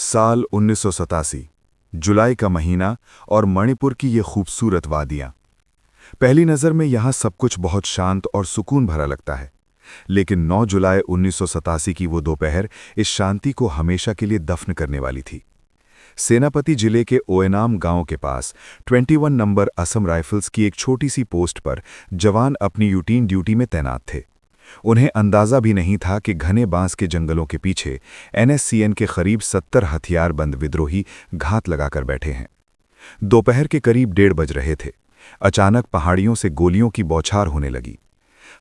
साल 1987, जुलाई का महीना और मणिपुर की ये खूबसूरत वादियां। पहली नज़र में यहाँ सब कुछ बहुत शांत और सुकून भरा लगता है, लेकिन 9 जुलाई 1987 की वो दोपहर इस शांति को हमेशा के लिए दफन करने वाली थी। सेनापति जिले के ओएनाम गांव के पास 21 नंबर असम राइफल्स की एक छोटी सी पोस्ट पर जवान अपनी रूटीन ड्यूटी में तैनात थे। उन्हें अंदाज़ा भी नहीं था कि घने बांस के जंगलों के पीछे NSCN के करीब 70 हथियारबंद विद्रोही घात लगाकर बैठे हैं। दोपहर के करीब 1:30 बज रहे थे। अचानक पहाड़ियों से गोलियों की बौछार होने लगी।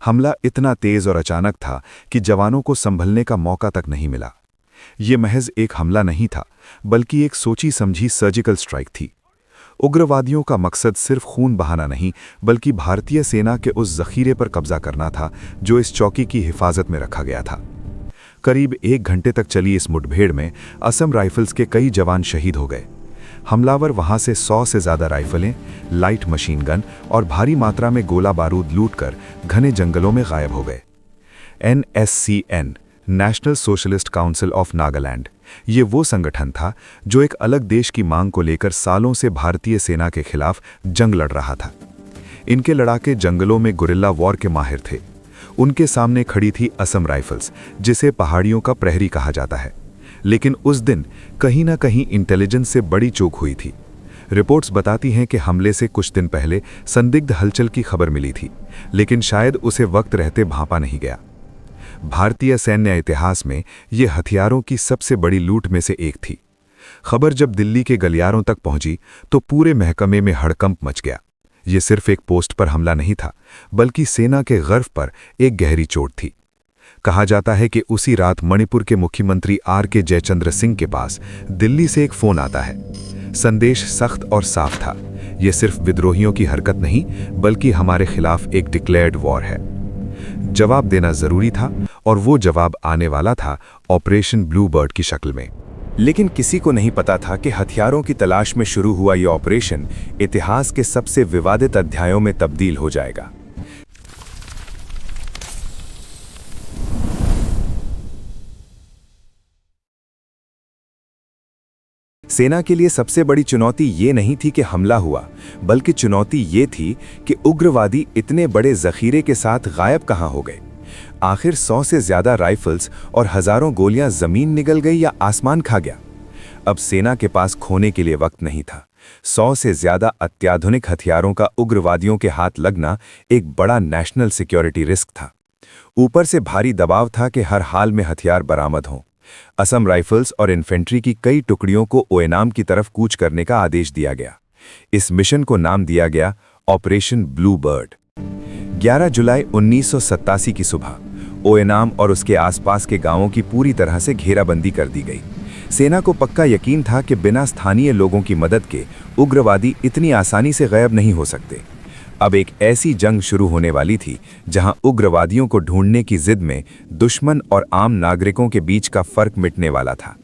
हमला इतना तेज और अचानक था कि जवानों को संभलने का मौका तक नहीं मिला। ये महज एक हमला नहीं था, बल्कि एक सोची समझी सर्जिकल स्ट्राइक थी। उग्रवादियों का मकसद सिर्फ खून बहाना नहीं, बल्कि भारतीय सेना के उस जखीरे पर कब्जा करना था जो इस चौकी की हिफाजत में रखा गया था। करीब 1 घंटे तक चली इस मुठभेड़ में असम राइफल्स के कई जवान शहीद हो गए। हमलावर वहां से 100 से ज़्यादा राइफलें, लाइट मशीन गन और भारी मात्रा में गोला बारूद लूटकर घने जंगलों में गायब हो गए। NSCN, national socialist council of Nagaland, ये वो संगठन था जो एक अलग देश की मांग को लेकर सालों से भारतीय सेना के खिलाफ जंग लड़ रहा था। इनके लड़ाके जंगलों में गुरिल्ला वॉर के माहिर थे। उनके सामने खड़ी थी असम राइफल्स, जिसे पहाड़ियों का प्रहरी कहा जाता है। लेकिन उस दिन कहीं ना कहीं इंटेलिजेंस से बड़ी चूक हुई थी। रिपोर्ट्स बताती हैं कि हमले से कुछ दिन पहले संदिग्ध हलचल की खबर मिली थी, लेकिन शायद उसे वक्त रहते भांपा नहीं गया। भारतीय सैन्य इतिहास में ये हथियारों की सबसे बड़ी लूट में से एक थी। खबर जब दिल्ली के गलियारों तक पहुंची तो पूरे महकमे में हड़कंप मच गया। ये सिर्फ एक पोस्ट पर हमला नहीं था, बल्कि सेना के गर्व पर एक गहरी चोट थी। कहा जाता है कि उसी रात मणिपुर के मुख्यमंत्री R.K. जयचंद्र सिंह के पास दिल्ली से एक फोन आता है। संदेश सख्त और साफ था। यह सिर्फ विद्रोहियों की हरकत नहीं, बल्कि हमारे खिलाफ एक डिक्लेयर्ड वॉर है। जवाब देना जरूरी था, और वो जवाब आने वाला था ऑपरेशन ब्लूबर्ड की शक्ल में। लेकिन किसी को नहीं पता था कि हथियारों की तलाश में शुरू हुआ ये ऑपरेशन इतिहास के सबसे विवादित अध्यायों में तब्दील हो जाएगा। सेना के लिए सबसे बड़ी चुनौती ये नहीं थी कि हमला हुआ, बल्कि चुनौती ये थी कि उग्रवादी इतने बड़े जखीरे के साथ गायब कहां हो गए। आखिर 100 से ज्यादा राइफल्स और हजारों गोलियां जमीन निगल गई या आसमान खा गया। अब सेना के पास खोने के लिए वक्त नहीं था। 100 से ज्यादा अत्याधुनिक हथियारों का उग्रवादियों के हाथ लगना एक बड़ा नेशनल सिक्योरिटी रिस्क था। ऊपर से भारी दबाव था कि हर हाल में हथियार बरामद हों। असम राइफल्स और इन्फेंट्री की कई टुकड़ियों को ओएनाम की तरफ कूच करने का आदेश दिया गया। इस मिशन को नाम दिया गया ऑपरेशन ब्लूबर्ड। 11 जुलाई 1987 की सुबह ओएनाम और उसके आसपास के गांवों की पूरी तरह से घेराबंदी कर दी गई। सेना को पक्का यकीन था कि बिना स्थानीय लोगों की मदद के उग्रवादी इतनी आसानी से गायब नहीं हो सकते। अब एक ऐसी जंग शुरू होने वाली थी जहां उग्रवादियों को ढूंढने की जिद में दुश्मन और आम नागरिकों के बीच का फर्क मिटने वाला था।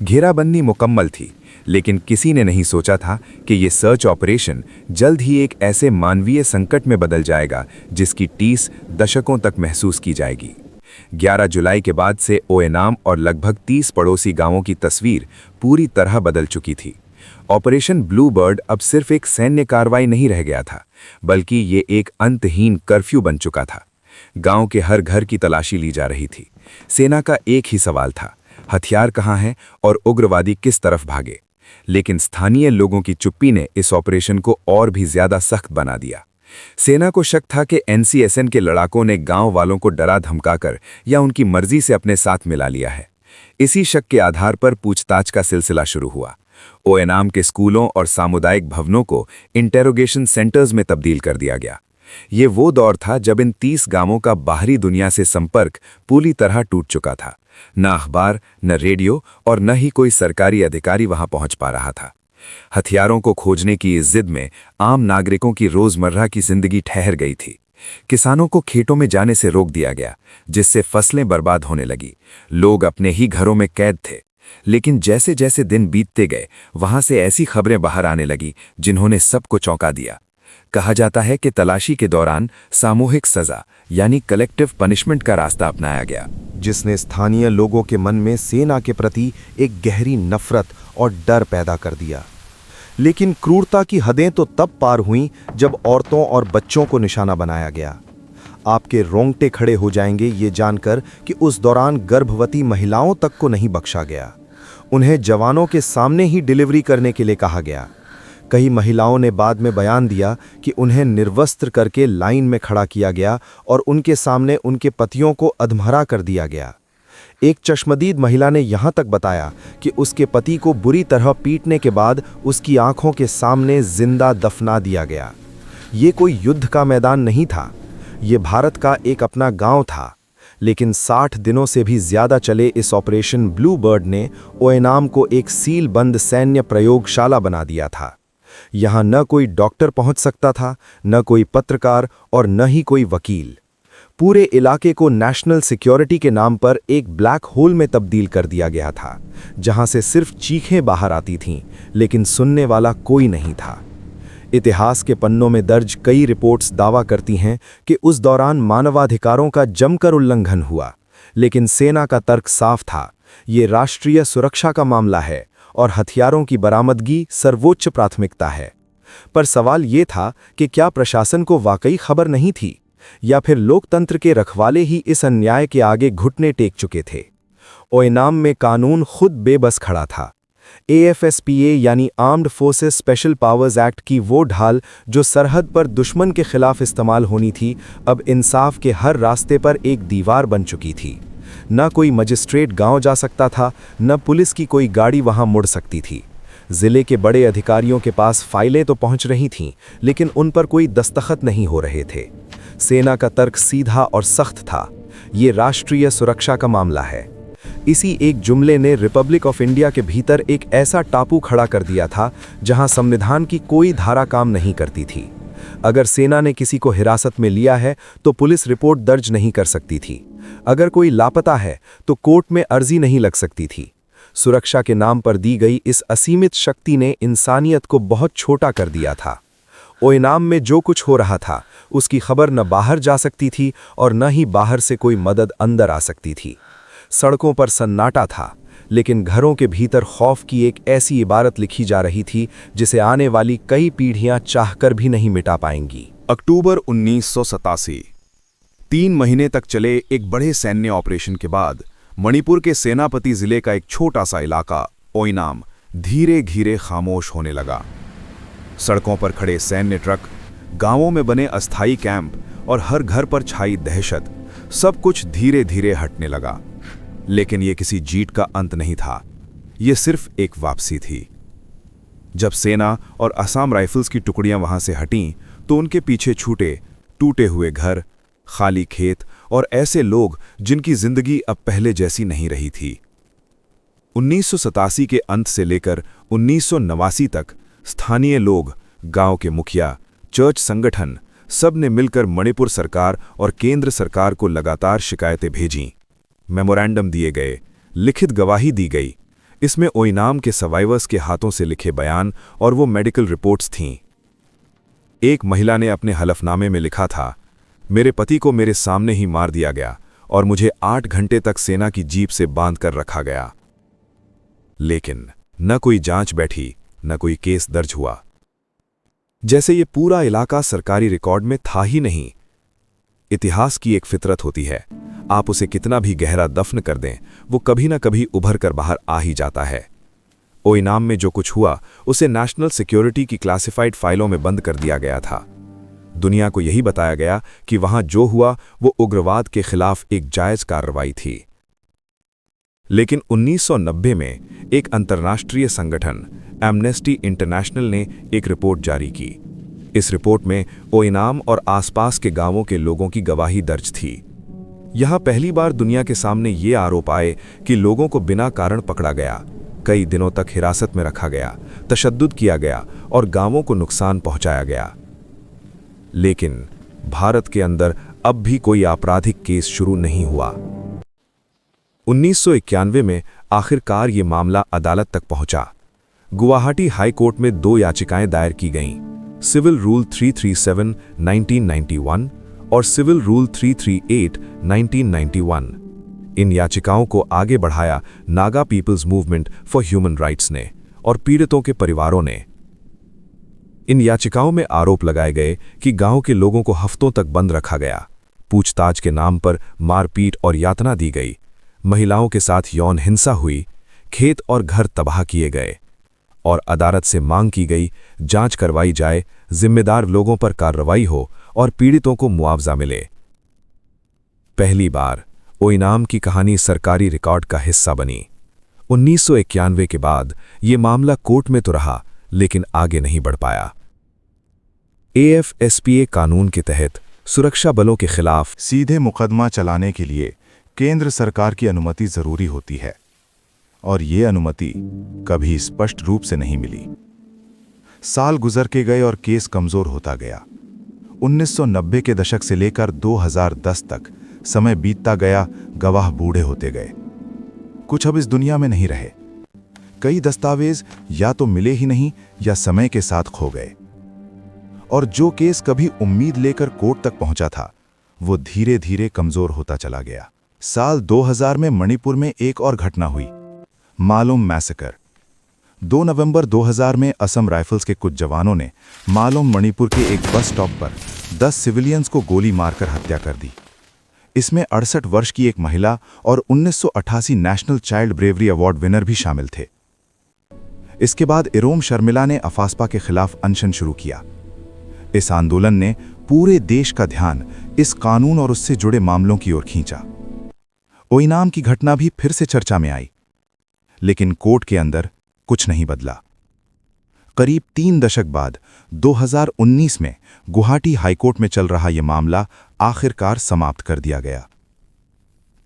घेराबंदी मुकम्मल थी, लेकिन किसी ने नहीं सोचा था कि ये सर्च ऑपरेशन जल्द ही एक ऐसे मानवीय संकट में बदल जाएगा जिसकी टीस दशकों तक महसूस की जाएगी। 11 जुलाई के बाद से ओएनाम और लगभग 30 पड़ोसी गांवों की तस्वीर पूरी तरह बदल चुकी थी। ऑपरेशन ब्लूबर्ड अब सिर्फ एक सैन्य कार्रवाई नहीं रह गया था, बल्कि ये एक अंतहीन कर्फ्यू बन चुका था। गांव के हर घर की तलाशी ली जा रही थी। सेना का एक ही सवाल था, हथियार कहाँ हैं और उग्रवादी किस तरफ भागे। लेकिन स्थानीय लोगों की चुप्पी ने इस ऑपरेशन को और भी ज्यादा सख्त बना दिया। सेना को शक था कि NCSN के लड़ाकों ने गांव वालों को डरा धमकाकर या उनकी मर्जी से अपने साथ मिला लिया है। इसी शक के आधार पर पूछताछ का सिलसिला शुरू हुआ। ओएनाम के स्कूलों और सामुदायिक भवनों को इंटेरोगेशन सेंटर्स में तब्दील कर दिया गया। ये वो दौर था जब इन 30 गांवों का बाहरी दुनिया से संपर्क पूरी तरह टूट चुका था। न अखबार, न रेडियो और न ही कोई सरकारी अधिकारी वहां पहुंच पा रहा था। हथियारों को खोजने की इस जिद में आम नागरिकों की रोजमर्रा की जिंदगी ठहर गई थी। किसानों को खेतों में जाने से रोक दिया गया, जिससे फसलें बर्बाद होने लगी। लोग अपने ही घरों में कैद थे। लेकिन जैसे जैसे दिन बीतते गए, वहां से ऐसी खबरें बाहर आने लगी जिन्होंने सबको चौंका दिया। कहा जाता है कि तलाशी के दौरान सामूहिक सजा यानी कलेक्टिव पनिशमेंट का रास्ता अपनाया गया, जिसने स्थानीय लोगों के मन में सेना के प्रति एक गहरी नफरत और डर पैदा कर दिया। लेकिन क्रूरता की हदें तो तब पार हुईं जब औरतों और बच्चों को निशाना बनाया गया। आपके रोंगटे खड़े हो जाएंगे ये जानकर कि उस दौरान गर्भवती महिलाओं तक को नहीं बख्शा गया। उन्हें जवानों के सामने ही डिलीवरी करने के लिए कहा गया। कई महिलाओं ने बाद में बयान दिया कि उन्हें निर्वस्त्र करके लाइन में खड़ा किया गया और उनके सामने उनके पतियों को अधमरा कर दिया गया। एक चश्मदीद महिला ने यहाँ तक बताया कि उसके पति को बुरी तरह पीटने के बाद उसकी आंखों के सामने जिंदा दफना दिया गया। ये कोई युद्ध का मैदान नहीं था, ये भारत का एक अपना गांव था। लेकिन 60 दिनों से भी ज़्यादा चले इस ऑपरेशन ब्लू बर्ड ने ओएनाम को एक सीलबंद सैन्य प्रयोगशाला बना दिया था। यहाँ न कोई डॉक्टर पहुंच सकता था, न कोई पत्रकार और न ही कोई वकील। पूरे इलाके को नेशनल सिक्योरिटी के नाम पर एक ब्लैक होल में तब्दील कर दिया गया था, जहां से सिर्फ चीखें बाहर आती थीं, लेकिन सुनने वाला कोई नहीं था। इतिहास के पन्नों में दर्ज कई रिपोर्ट्स दावा करती हैं कि उस दौरान मानवाधिकारों का जमकर उल्लंघन हुआ, लेकिन सेना का तर्क साफ था, ये राष्ट्रीय सुरक्षा का मामला है और हथियारों की बरामदगी सर्वोच्च प्राथमिकता है। पर सवाल ये था कि क्या प्रशासन को वाकई खबर नहीं थी, या फिर लोकतंत्र के रखवाले ही इस अन्याय के आगे घुटने टेक चुके थे। ओएनाम में कानून खुद बेबस खड़ा था। AFSPA यानी armed forces special powers act की वो ढाल जो सरहद पर दुश्मन के खिलाफ इस्तेमाल होनी थी, अब इंसाफ के हर रास्ते पर एक दीवार बन चुकी थी। न कोई मजिस्ट्रेट गांव जा सकता था, न पुलिस की कोई गाड़ी वहां मुड़ सकती थी। जिले के बड़े अधिकारियों के पास फाइलें तो पहुंच रही थीं, लेकिन उन पर कोई दस्तखत नहीं हो रहे थे। सेना का तर्क सीधा और सख्त था, ये राष्ट्रीय सुरक्षा का मामला है। इसी एक जुमले ने रिपब्लिक ऑफ इंडिया के भीतर एक ऐसा टापू खड़ा कर दिया था जहां संविधान की कोई धारा काम नहीं करती थी। अगर सेना ने किसी को हिरासत में लिया है तो पुलिस रिपोर्ट दर्ज नहीं कर सकती थी। अगर कोई लापता है तो कोर्ट में अर्जी नहीं लग सकती थी। सुरक्षा के नाम पर दी गई इस असीमित शक्ति ने इंसानियत को बहुत छोटा कर दिया था। ओएनाम में जो कुछ हो रहा था उसकी खबर न बाहर जा सकती थी और न ही बाहर से कोई मदद अंदर आ सकती थी। सड़कों पर सन्नाटा था, लेकिन घरों के भीतर खौफ की एक ऐसी इबारत लिखी जा रही थी जिसे आने वाली कई पीढ़ियां चाहकर भी नहीं मिटा पाएंगी। अक्टूबर 1987। 3 महीने तक चले एक बड़े सैन्य ऑपरेशन के बाद मणिपुर के सेनापति जिले का एक छोटा सा इलाका ओएनाम धीरे धीरे खामोश होने लगा। सड़कों पर खड़े सैन्य ट्रक, गांवों में बने अस्थायी कैंप और हर घर पर छाई दहशत, सब कुछ धीरे धीरे हटने लगा। लेकिन यह किसी जीत का अंत नहीं था, यह सिर्फ एक वापसी थी। जब सेना और असम राइफल्स की टुकड़ियां वहां से हटीं तो उनके पीछे छूटे टूटे हुए घर, खाली खेत और ऐसे लोग जिनकी जिंदगी अब पहले जैसी नहीं रही थी। 1987 के अंत से लेकर 1989 तक स्थानीय लोग, गांव के मुखिया, चर्च संगठन, सब ने मिलकर मणिपुर सरकार और केंद्र सरकार को लगातार शिकायतें भेजीं। मेमोरेंडम दिए गए, लिखित गवाही दी गई। इसमें ओएनाम के सर्वाइवर्स के हाथों से लिखे बयान और वो मेडिकल रिपोर्ट्स थीं। एक महिला ने अपने हलफनामे में लिखा था, मेरे पति को मेरे सामने ही मार दिया गया और मुझे 8 घंटे तक सेना की जीप से बांध कर रखा गया। लेकिन न कोई जांच बैठी, न कोई केस दर्ज हुआ। जैसे ये पूरा इलाका सरकारी रिकॉर्ड में था ही नहीं। इतिहास की एक फितरत होती है, आप उसे कितना भी गहरा दफन कर दें, वो कभी ना कभी उभर कर बाहर आ ही जाता है। ओएनाम में जो कुछ हुआ उसे नेशनल सिक्योरिटी की क्लासिफाइड फाइलों में बंद कर दिया गया था। दुनिया को यही बताया गया कि वहां जो हुआ वो उग्रवाद के खिलाफ एक जायज कार्रवाई थी। लेकिन 1990 में एक अंतर्राष्ट्रीय संगठन एमनेस्टी इंटरनेशनल ने एक रिपोर्ट जारी की। इस रिपोर्ट में ओएनाम और आसपास के गांवों के लोगों की गवाही दर्ज थी। यहां पहली बार दुनिया के सामने ये आरोप आए कि लोगों को बिना कारण पकड़ा गया, कई दिनों तक हिरासत में रखा गया, तशद्दुद किया गया और गांवों को नुकसान पहुंचाया गया। लेकिन भारत के अंदर अब भी कोई आपराधिक केस शुरू नहीं हुआ। 1991 में आखिरकार ये मामला अदालत तक पहुंचा। गुवाहाटी हाई कोर्ट में 2 याचिकाएं दायर की गईं। सिविल रूल 337 1991 और सिविल रूल 338 1991। इन याचिकाओं को आगे बढ़ाया Naga people's movement for human rights ने और पीड़ितों के परिवारों ने। इन याचिकाओं में आरोप लगाए गए कि गांव के लोगों को हफ्तों तक बंद रखा गया, पूछताछ के नाम पर मारपीट और यातना दी गई, महिलाओं के साथ यौन हिंसा हुई, खेत और घर तबाह किए गए और अदालत से मांग की गई जांच करवाई जाए, जिम्मेदार लोगों पर कार्रवाई हो और पीड़ितों को मुआवजा मिले। पहली बार ओइनाम की कहानी सरकारी रिकॉर्ड का हिस्सा बनी। 1991 के बाद ये मामला कोर्ट में तो रहा, लेकिन आगे नहीं बढ़ पाया। AFSPA कानून के तहत सुरक्षा बलों के खिलाफ सीधे मुकदमा चलाने के लिए केंद्र सरकार की अनुमति जरूरी होती है और ये अनुमति कभी स्पष्ट रूप से नहीं मिली। साल गुजर के गए और केस कमजोर होता गया। 1990 के दशक से लेकर 2010 तक समय बीतता गया, गवाह बूढ़े होते गए, कुछ अब इस दुनिया में नहीं रहे। कई दस्तावेज या तो मिले ही नहीं या समय के साथ खो गए और जो केस कभी उम्मीद लेकर कोर्ट तक पहुंचा था वो धीरे धीरे कमजोर होता चला गया। साल 2000 में मणिपुर में एक और घटना हुई, मालोम मैसेकर। 2 नवंबर 2000 में असम राइफल्स के कुछ जवानों ने मालोम मणिपुर के एक बस स्टॉप पर 10 सिविलियंस को गोली मारकर हत्या कर दी। इसमें 68 वर्ष की एक महिला और 1988 national child bravery award winner भी शामिल थे। इसके बाद इरोम शर्मिला ने अफास्पा के खिलाफ अनशन शुरू किया। इस आंदोलन ने पूरे देश का ध्यान इस कानून और उससे जुड़े मामलों की ओर खींचा। ओइनाम की घटना भी फिर से चर्चा में आई, लेकिन कोर्ट के अंदर कुछ नहीं बदला। करीब 3 दशक बाद 2019 में गुवाहाटी हाईकोर्ट में चल रहा यह मामला आखिरकार समाप्त कर दिया गया।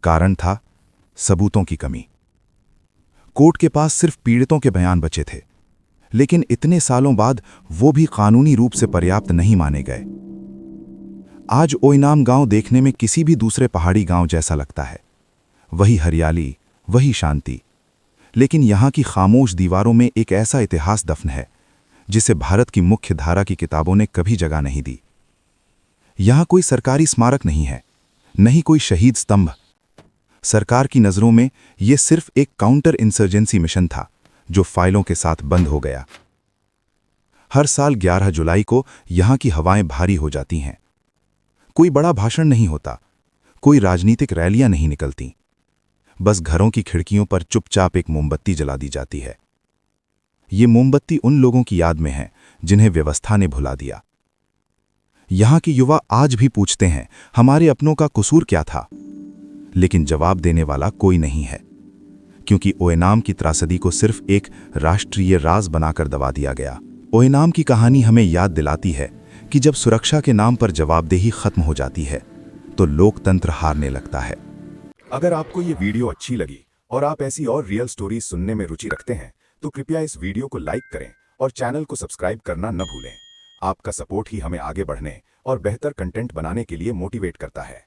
कारण था सबूतों की कमी। कोर्ट के पास सिर्फ पीड़ितों के बयान बचे थे, लेकिन इतने सालों बाद वो भी कानूनी रूप से पर्याप्त नहीं माने गए। आज ओइनाम गांव देखने में किसी भी दूसरे पहाड़ी गांव जैसा लगता है। वही हरियाली, वही शांति, लेकिन यहां की खामोश दीवारों में एक ऐसा इतिहास दफन है जिसे भारत की मुख्य धारा की किताबों ने कभी जगह नहीं दी। यहां कोई सरकारी स्मारक नहीं है, नहीं कोई शहीद स्तंभ। सरकार की नजरों में यह सिर्फ एक काउंटर इंसर्जेंसी मिशन था जो फाइलों के साथ बंद हो गया। हर साल 11 जुलाई को यहां की हवाएं भारी हो जाती हैं। कोई बड़ा भाषण नहीं होता, कोई राजनीतिक रैलियां नहीं निकलती, बस घरों की खिड़कियों पर चुपचाप एक मोमबत्ती जला दी जाती है। ये मोमबत्ती उन लोगों की याद में है जिन्हें व्यवस्था ने भुला दिया। यहां के युवा आज भी पूछते हैं, हमारे अपनों का कसूर क्या था? लेकिन जवाब देने वाला कोई नहीं है, क्योंकि ओइनाम की त्रासदी को सिर्फ एक राष्ट्रीय राज बनाकर दबा दिया गया। ओइनाम की कहानी हमें याद दिलाती है कि जब सुरक्षा के नाम पर जवाबदेही खत्म हो जाती है तो लोकतंत्र हारने लगता है। अगर आपको ये वीडियो अच्छी लगी और आप ऐसी और रियल स्टोरीज सुनने में रुचि रखते हैं तो कृपया इस वीडियो को लाइक करें और चैनल को सब्सक्राइब करना न भूलें। आपका सपोर्ट ही हमें आगे बढ़ने और बेहतर कंटेंट बनाने के लिए मोटिवेट करता है।